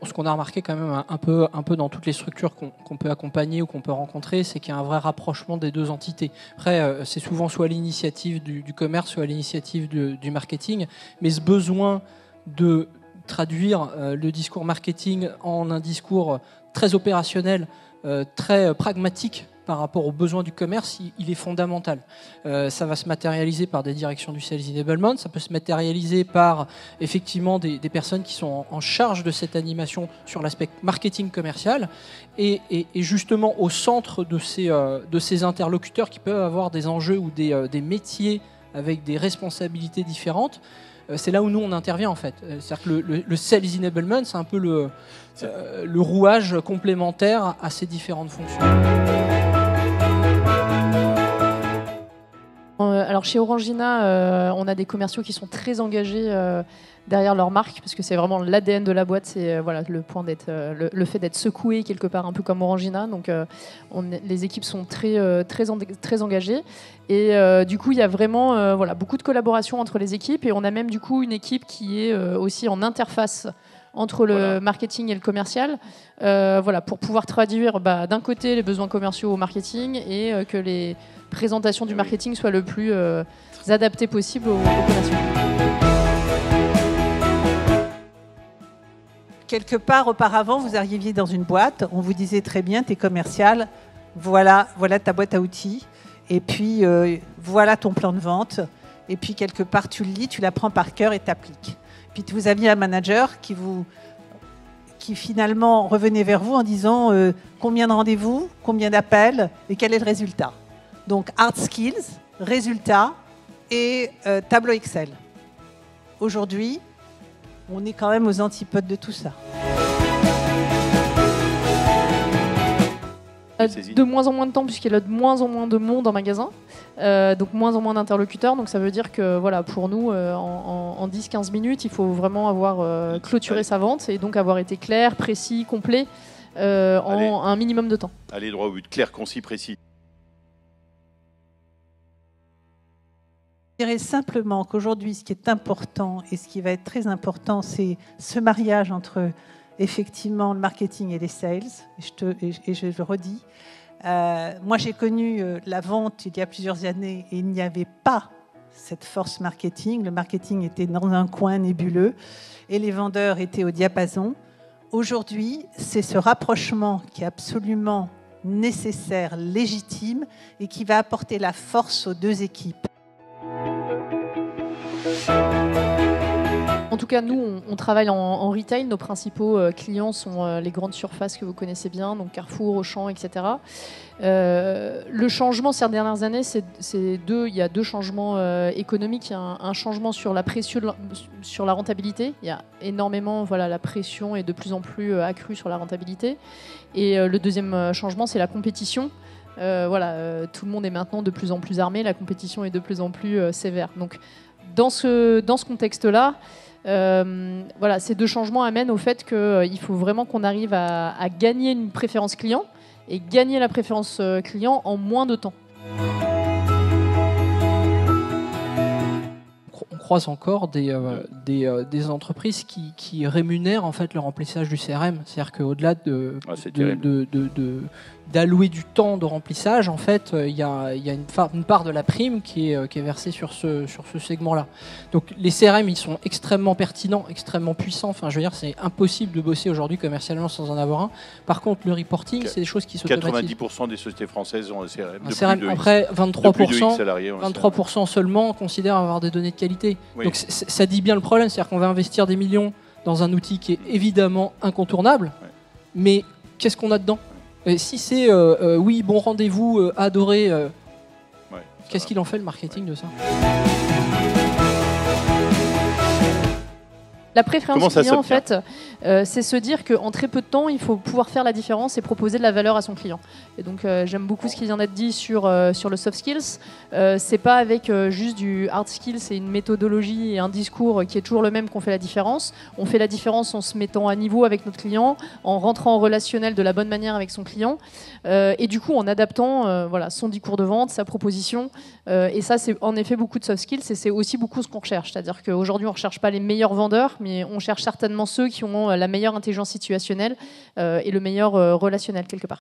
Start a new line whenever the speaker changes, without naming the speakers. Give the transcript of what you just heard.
ce qu'on a remarqué quand même un peu dans toutes les structures qu'on peut accompagner ou qu'on peut rencontrer, c'est qu'il y a un vrai rapprochement des deux entités. Après, c'est souvent soit à l'initiative du commerce, soit à l'initiative du marketing, mais ce besoin de traduire le discours marketing en un discours très opérationnel, très pragmatique par rapport aux besoins du commerce, il est fondamental. Ça va se matérialiser par des directions du Sales Enablement, ça peut se matérialiser par effectivement des personnes qui sont en charge de cette animation sur l'aspect marketing commercial et justement au centre de ces interlocuteurs qui peuvent avoir des enjeux ou des métiers avec des responsabilités différentes. C'est là où nous on intervient en fait. C'est-à-dire que le Sales Enablement, c'est un peu le rouage complémentaire à ces différentes fonctions.
Alors chez Orangina, on a des commerciaux qui sont très engagés derrière leur marque, parce que c'est vraiment l'ADN de la boîte, c'est le point d'être, le fait d'être secoué quelque part, un peu comme Orangina. Donc les équipes sont très engagées. Et du coup, il y a vraiment beaucoup de collaboration entre les équipes. Et on a même du coup une équipe qui est aussi en interface entre le marketing et le commercial, pour pouvoir traduire d'un côté les besoins commerciaux au marketing et que les présentations du marketing soient le plus adaptées possible aux commerciaux.
Quelque part, auparavant, vous arriviez dans une boîte, on vous disait très bien, t'es commercial, voilà ta boîte à outils, et puis voilà ton plan de vente, et puis quelque part, tu le lis, tu l'apprends par cœur et t'appliques. Puis vous aviez un manager qui finalement revenait vers vous en disant combien de rendez-vous, combien d'appels et quel est le résultat. Donc hard skills, résultats et tableau Excel. Aujourd'hui, on est quand même aux antipodes de tout ça.
De moins en moins de temps, puisqu'il y a de moins en moins de monde en magasin, donc moins en moins d'interlocuteurs. Donc ça veut dire que pour nous, en 10-15 minutes, il faut vraiment avoir clôturé sa vente et donc avoir été clair, précis, complet en un minimum de temps.
Allez droit au but, clair, concis, précis.
Je dirais simplement qu'aujourd'hui, ce qui est important et ce qui va être très important, c'est ce mariage entre effectivement le marketing et les sales. Et je le redis. Moi, j'ai connu la vente il y a plusieurs années et il n'y avait pas cette force marketing. Le marketing était dans un coin nébuleux et les vendeurs étaient au diapason. Aujourd'hui, c'est ce rapprochement qui est absolument nécessaire, légitime et qui va apporter la force aux deux équipes.
En tout cas, nous, on travaille en retail. Nos principaux clients sont les grandes surfaces que vous connaissez bien, donc Carrefour, Auchan, etc. Le changement ces dernières années, il y a deux changements économiques. Il y a un changement sur la pression, sur la rentabilité. Il y a énormément, la pression est de plus en plus accrue sur la rentabilité. Et le deuxième changement, c'est la compétition. Tout le monde est maintenant de plus en plus armé. La compétition est de plus en plus sévère. Donc, dans ce contexte-là, ces deux changements amènent au fait qu'il faut vraiment qu'on arrive à gagner une préférence client et gagner la préférence client en moins de temps.
On croise encore des entreprises qui rémunèrent en fait le remplissage du CRM. C'est-à-dire qu'au-delà d'allouer du temps de remplissage, en fait, il y a une part de la prime qui est versée sur ce segment-là. Donc les CRM, ils sont extrêmement pertinents, extrêmement puissants. Enfin, je veux dire, c'est impossible de bosser aujourd'hui commercialement sans en avoir un. Par contre, le reporting, c'est des choses qui s'automatisent.
90% des sociétés françaises ont un CRM.
Un CRM, après, 23% seulement considèrent avoir des données de qualité. Oui. Donc ça dit bien le problème, c'est-à-dire qu'on va investir des millions dans un outil qui est évidemment incontournable, mais qu'est-ce qu'on a dedans ? Si c'est oui, bon rendez-vous, adoré, qu'est-ce qu'il en fait le marketing de ça ?
La préférence client, en fait, c'est se dire qu'en très peu de temps, il faut pouvoir faire la différence et proposer de la valeur à son client. Et donc, j'aime beaucoup ce qui vient d'être dit sur le soft skills. C'est pas avec juste du hard skills et une méthodologie et un discours qui est toujours le même qu'on fait la différence. On fait la différence en se mettant à niveau avec notre client, en rentrant en relationnel de la bonne manière avec son client, et du coup en adaptant son discours de vente, sa proposition. Et ça, c'est en effet beaucoup de soft skills et c'est aussi beaucoup ce qu'on recherche. C'est-à-dire qu'aujourd'hui, on ne recherche pas les meilleurs vendeurs, mais mais on cherche certainement ceux qui ont la meilleure intelligence situationnelle et le meilleur relationnel quelque part.